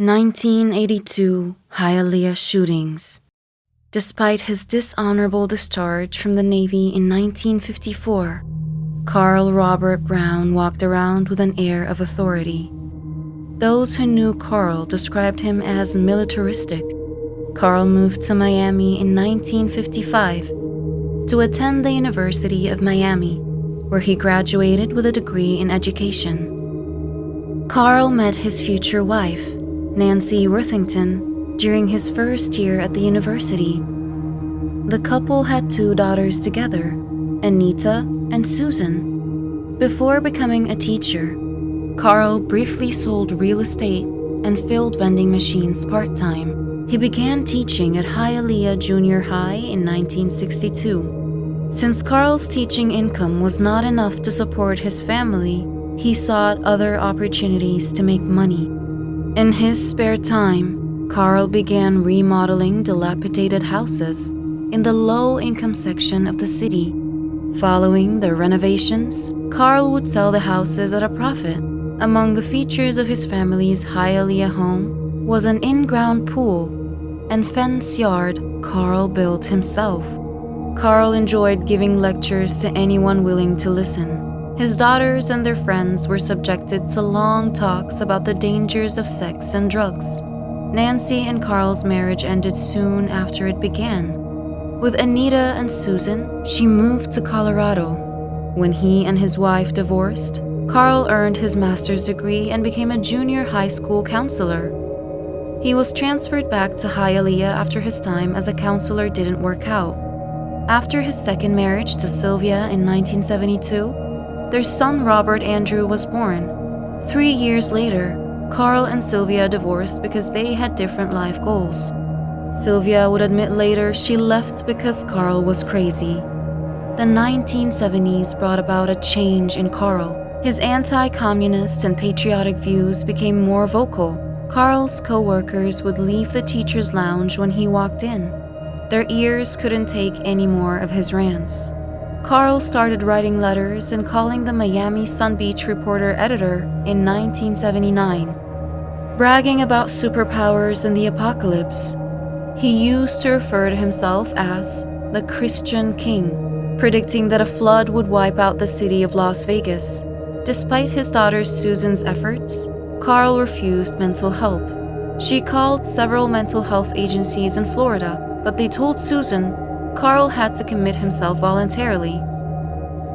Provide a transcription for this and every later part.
1982 Hialeah Shootings. Despite his dishonorable discharge from the Navy in 1954, Carl Robert Brown walked around with an air of authority. Those who knew Carl described him as militaristic. Carl moved to Miami in 1955 to attend the University of Miami, where he graduated with a degree in education. Carl met his future wife, Nancy Worthington, during his first year at the university. The couple had 2 daughters together, Anita and Susan. Before becoming a teacher, Carl briefly sold real estate and filled vending machines part-time. He began teaching at Hialeah Junior High in 1962. Since Carl's teaching income was not enough to support his family, he sought other opportunities to make money. In his spare time, Carl began remodeling dilapidated houses in the low-income section of the city. Following the renovations, Carl would sell the houses at a profit. Among the features of his family's Hialeah home was an in-ground pool and fence yard Carl built himself. Carl enjoyed giving lectures to anyone willing to listen. His daughters and their friends were subjected to long talks about the dangers of sex and drugs. Nancy and Carl's marriage ended soon after it began. With Anita and Susan, she moved to Colorado. When he and his wife divorced, Carl earned his master's degree and became a junior high school counselor. He was transferred back to Hialeah after his time as a counselor didn't work out. After his second marriage to Sylvia in 1972, their son Robert Andrew was born. 3 years later, Carl and Sylvia divorced because they had different life goals. Sylvia would admit later she left because Carl was crazy. The 1970s brought about a change in Carl. His anti-communist and patriotic views became more vocal. Carl's co-workers would leave the teacher's lounge when he walked in. Their ears couldn't take any more of his rants. Carl started writing letters and calling the Miami Sun Beach Reporter editor in 1979, bragging about superpowers and the apocalypse. He used to refer to himself as the Christian King, predicting that a flood would wipe out the city of Las Vegas. Despite his daughter Susan's efforts, Carl refused mental help. She called several mental health agencies in Florida, but they told Susan Carl had to commit himself voluntarily.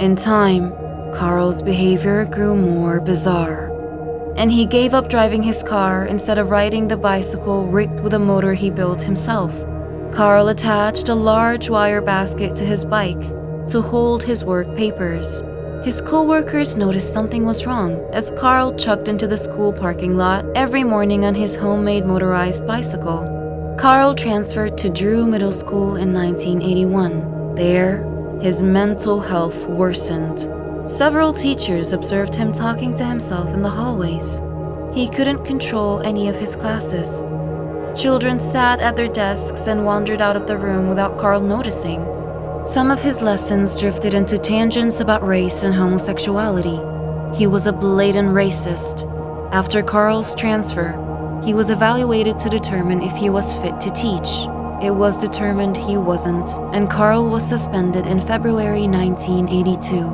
In time, Carl's behavior grew more bizarre, and he gave up driving his car instead of riding the bicycle rigged with a motor he built himself. Carl attached a large wire basket to his bike to hold his work papers. His co-workers noticed something was wrong as Carl chugged into the school parking lot every morning on his homemade motorized bicycle. Carl transferred to Drew Middle School in 1981. There, his mental health worsened. Several teachers observed him talking to himself in the hallways. He couldn't control any of his classes. Children sat at their desks and wandered out of the room without Carl noticing. Some of his lessons drifted into tangents about race and homosexuality. He was a blatant racist. After Carl's transfer, he was evaluated to determine if he was fit to teach. It was determined he wasn't, and Carl was suspended in February 1982.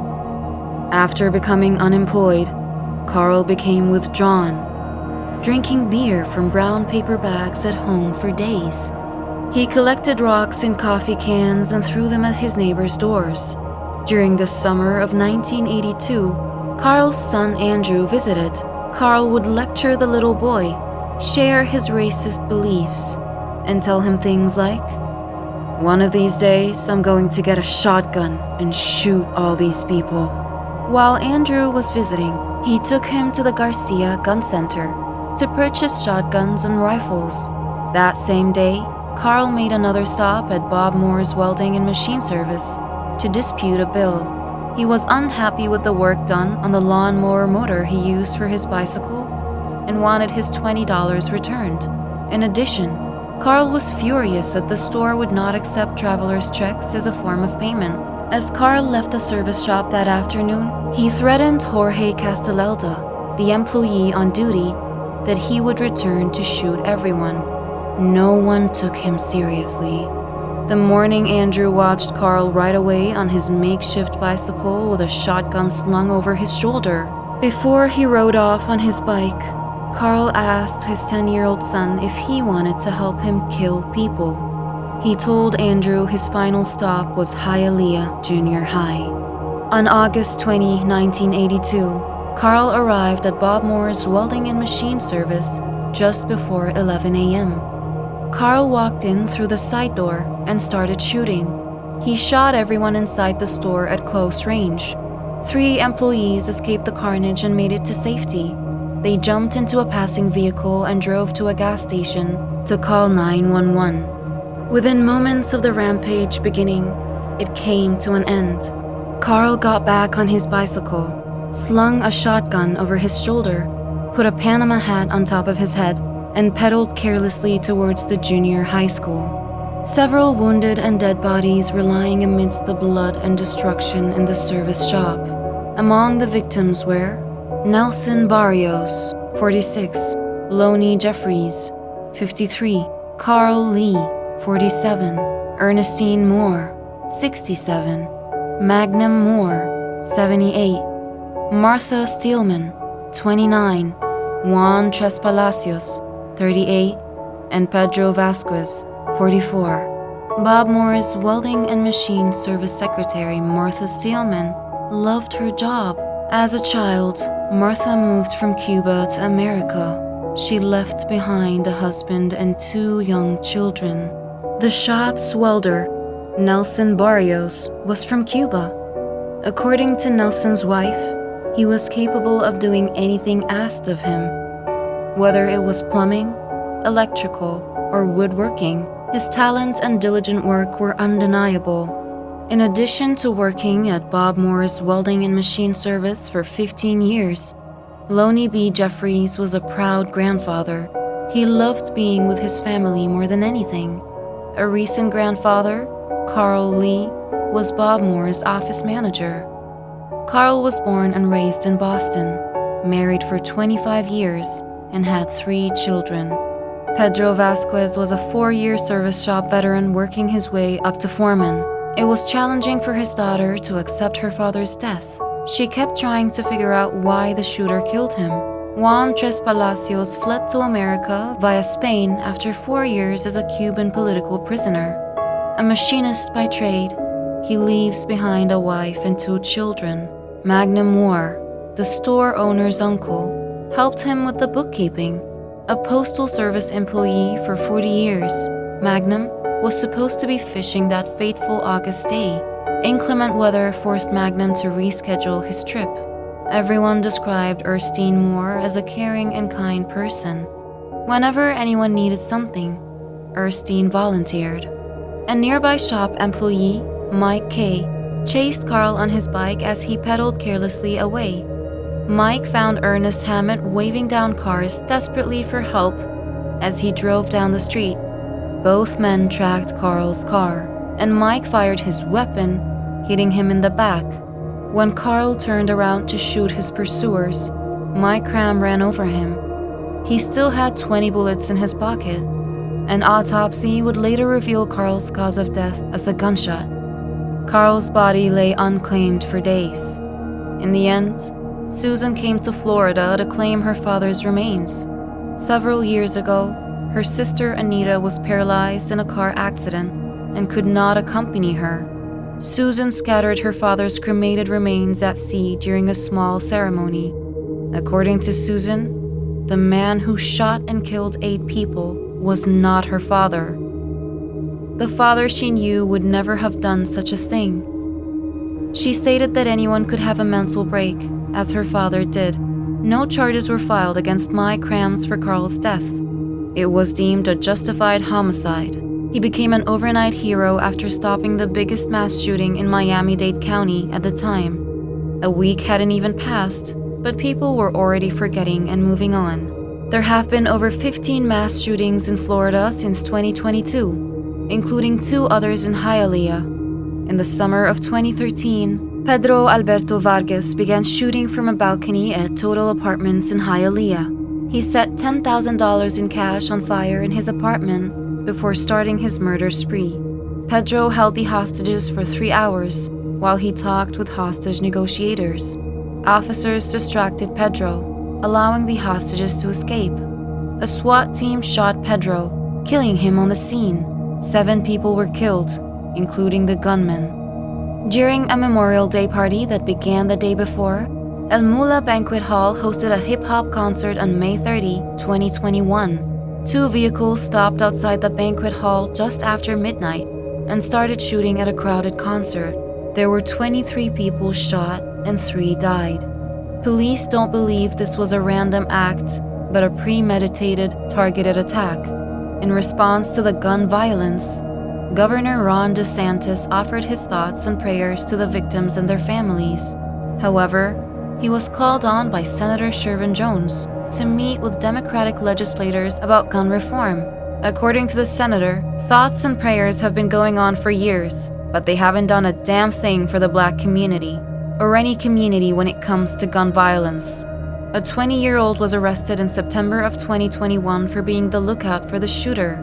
After becoming unemployed, Carl became withdrawn, drinking beer from brown paper bags at home for days. He collected rocks in coffee cans and threw them at his neighbors' doors. During the summer of 1982, Carl's son Andrew visited. Carl would lecture the little boy, share his racist beliefs, and tell him things like, "One of these days, I'm going to get a shotgun and shoot all these people." While Andrew was visiting, he took him to the Garcia Gun Center to purchase shotguns and rifles. That same day, Carl made another stop at Bob Moore's Welding and Machine Service to dispute a bill. He was unhappy with the work done on the lawnmower motor he used for his bicycle and wanted his $20 returned. In addition, Carl was furious that the store would not accept travelers' checks as a form of payment. As Carl left the service shop that afternoon, he threatened Jorge Castelelda, the employee on duty, that he would return to shoot everyone. No one took him seriously. The morning Andrew watched Carl ride away on his makeshift bicycle with a shotgun slung over his shoulder. Before he rode off on his bike, Carl asked his 10-year-old son if he wanted to help him kill people. He told Andrew his final stop was Hialeah Junior High. On August 20, 1982, Carl arrived at Bob Moore's welding and machine service just before 11 a.m. Carl walked in through the side door and started shooting. He shot everyone inside the store at close range. 3 employees escaped the carnage and made it to safety. They jumped into a passing vehicle and drove to a gas station to call 911. Within moments of the rampage beginning, it came to an end. Carl got back on his bicycle, slung a shotgun over his shoulder, put a Panama hat on top of his head, and pedaled carelessly towards the junior high school. Several wounded and dead bodies were lying amidst the blood and destruction in the service shop. Among the victims were Nelson Barrios, 46, Lonnie Jeffries, 53, Carl Lee, 47, Ernestine Moore, 67, Magnum Moore, 78, Martha Steelman, 29, Juan Tres Palacios, 38, and Pedro Vasquez, 44. Bob Moore's welding and machine service secretary, Martha Steelman, loved her job. As a child, Martha moved from Cuba to America. She left behind a husband and 2 young children. The shop's welder, Nelson Barrios, was from Cuba. According to Nelson's wife, he was capable of doing anything asked of him. Whether it was plumbing, electrical, or woodworking, his talent and diligent work were undeniable. In addition to working at Bob Moore's welding and machine service for 15 years, Lonnie B. Jeffries was a proud grandfather. He loved being with his family more than anything. A recent grandfather, Carl Lee, was Bob Moore's office manager. Carl was born and raised in Boston, married for 25 years, and had 3 children. Pedro Vasquez was a 4-year service shop veteran working his way up to foreman. It was challenging for his daughter to accept her father's death. She kept trying to figure out why the shooter killed him. Juan Tres Palacios fled to America via Spain after 4 years as a Cuban political prisoner. A machinist by trade, he leaves behind a wife and 2 children. Magnum Moore, the store owner's uncle, helped him with the bookkeeping. A postal service employee for 40 years, Magnum was supposed to be fishing that fateful August day. Inclement weather forced Magnum to reschedule his trip. Everyone described Ernestine Moore as a caring and kind person. Whenever anyone needed something, Ernestine volunteered. A nearby shop employee, Mike K., chased Carl on his bike as he pedaled carelessly away. Mike found Ernest Hammett waving down cars desperately for help as he drove down the street. Both men tracked Carl's car, and Mike fired his weapon, hitting him in the back. When Carl turned around to shoot his pursuers, Mike Cram ran over him. He still had 20 bullets in his pocket. An autopsy would later reveal Carl's cause of death as a gunshot. Carl's body lay unclaimed for days. In the end, Susan came to Florida to claim her father's remains. Several years ago, her sister Anita was paralyzed in a car accident and could not accompany her. Susan scattered her father's cremated remains at sea during a small ceremony. According to Susan, the man who shot and killed 8 people was not her father. The father she knew would never have done such a thing. She stated that anyone could have a mental break, as her father did. No charges were filed against Mike Crams for Carl's death. It was deemed a justified homicide. He became an overnight hero after stopping the biggest mass shooting in Miami-Dade County at the time. A week hadn't even passed, but people were already forgetting and moving on. There have been over 15 mass shootings in Florida since 2022, including 2 others in Hialeah. In the summer of 2013, Pedro Alberto Vargas began shooting from a balcony at Total Apartments in Hialeah. He set $10,000 in cash on fire in his apartment before starting his murder spree. Pedro held the hostages for 3 hours while he talked with hostage negotiators. Officers distracted Pedro, allowing the hostages to escape. A SWAT team shot Pedro, killing him on the scene. 7 people were killed, including the gunman. During a Memorial Day party that began the day before, El Mula Banquet Hall hosted a hip-hop concert on May 30, 2021. 2 vehicles stopped outside the banquet hall just after midnight and started shooting at a crowded concert. There were 23 people shot and 3 died. Police don't believe this was a random act, but a premeditated, targeted attack. In response to the gun violence, Governor Ron DeSantis offered his thoughts and prayers to the victims and their families. However, he was called on by Senator Shervin Jones to meet with Democratic legislators about gun reform. According to the senator, thoughts and prayers have been going on for years, but they haven't done a damn thing for the Black community, or any community when it comes to gun violence. A 20-year-old was arrested in September of 2021 for being the lookout for the shooter.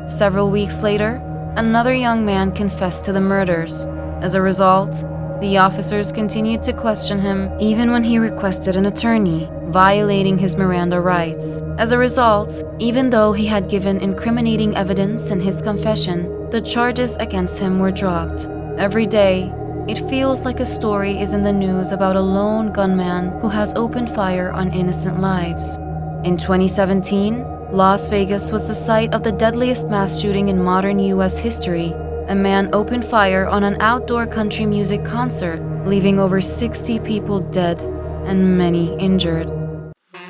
Several weeks later, another young man confessed to the murders. As a result, the officers continued to question him even when he requested an attorney, violating his Miranda rights. As a result, even though he had given incriminating evidence in his confession, the charges against him were dropped. Every day, it feels like a story is in the news about a lone gunman who has opened fire on innocent lives. In 2017, Las Vegas was the site of the deadliest mass shooting in modern U.S. history. A man opened fire on an outdoor country music concert, leaving over 60 people dead and many injured.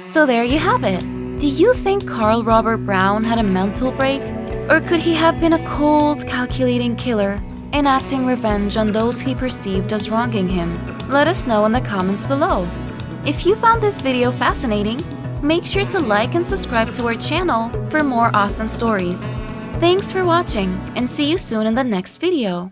So there you have it. Do you think Carl Robert Brown had a mental break? Or could he have been a cold, calculating killer, enacting revenge on those he perceived as wronging him? Let us know in the comments below. If you found this video fascinating, make sure to like and subscribe to our channel for more awesome stories. Thanks for watching, and see you soon in the next video.